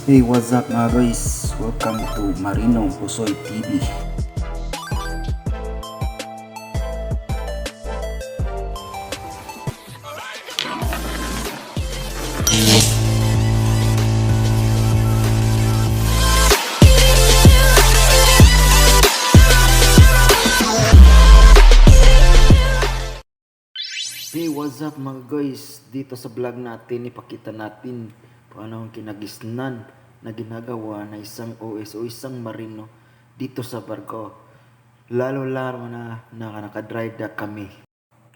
Hey, what's up mga guys? Welcome to Marinong Pusoy TV. Hey, what's up mga guys? Dito sa vlog natin, ipakita natin paano ang kinagisnan na ginagawa na isang OS o isang marino dito sa barko. Lalo-lalo na nakadry dock kami.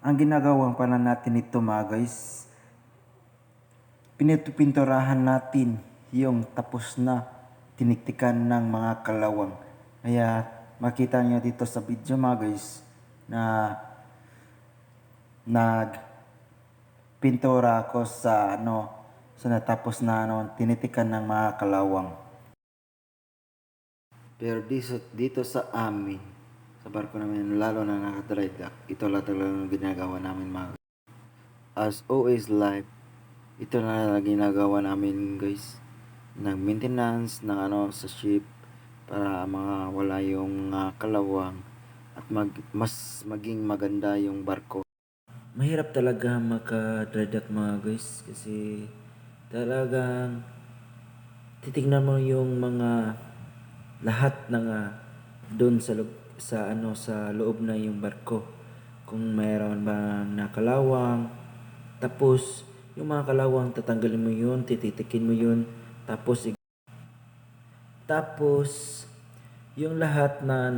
Ang ginagawa pala natin ito mga guys, pinitupinturahan natin yung tapos na tiniktikan ng mga kalawang. Kaya makita nyo dito sa video mga guys na nagpintura ako sa sa natapos na tinitikan ng mga kalawang. Pero dito sa amin, sa barko namin, lalo na nakadry dock, ito lang talagang ginagawa namin mga as always life. Ito na lang ginagawa namin guys, ng maintenance ng sa ship para mga wala yung kalawang at mas maging maganda yung barko. Mahirap talaga maka-dry dock mga guys kasi talagang titignan mo yung mga lahat ng doon sa loob, sa loob na yung barko. Kung mayroon bang nakalawang, tapos yung mga kalawang tatanggalin mo yun, tititikin mo yun, tapos yung lahat na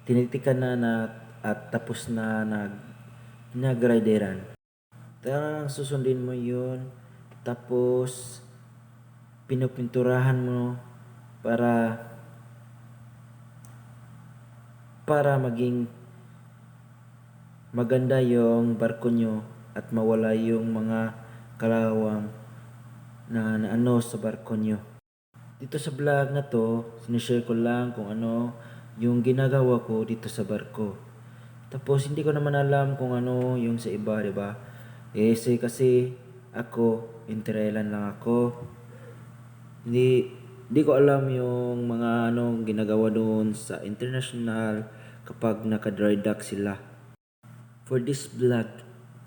tinitikan na at tapos na nagrideran. Talagang susundin mo yun, tapos pinupinturahan mo para maging maganda yung barko nyo at mawala yung mga kalawang na sa barko nyo. Dito sa vlog na to, sinishare ko lang kung ano yung ginagawa ko dito sa barko. Tapos hindi ko naman alam kung ano yung sa iba, 'di ba? Kasi ako, interelan lang ako. Hindi ko alam yung mga ginagawa doon sa international kapag naka-dry dock sila. For this vlog,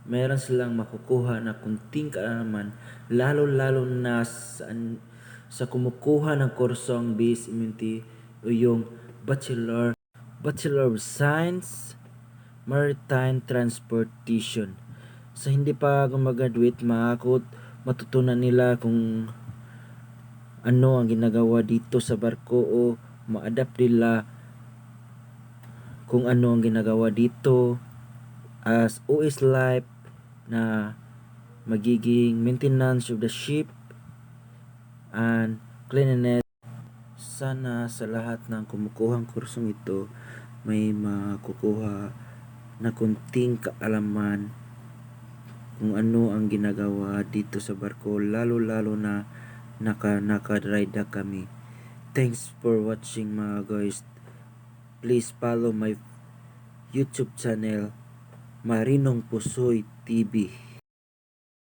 meron silang makukuha na kunting kaalaman, lalo-lalo na sa kumukuha ng kursong base immunity o yung Bachelor of Science Maritime Transportation. Sa hindi pa gumagraduate, matutunan nila kung ano ang ginagawa dito sa barko o ma-adapt nila kung ano ang ginagawa dito as OS life na magiging maintenance of the ship and cleanliness. Sana sa lahat ng kumukuhang kursong ito may makukuha na kunting kaalaman kung ano ang ginagawa dito sa barko, lalo-lalo na naka-dry dock kami. Thanks for watching mga guys. Please follow my YouTube channel, Marinong Pusoy TV.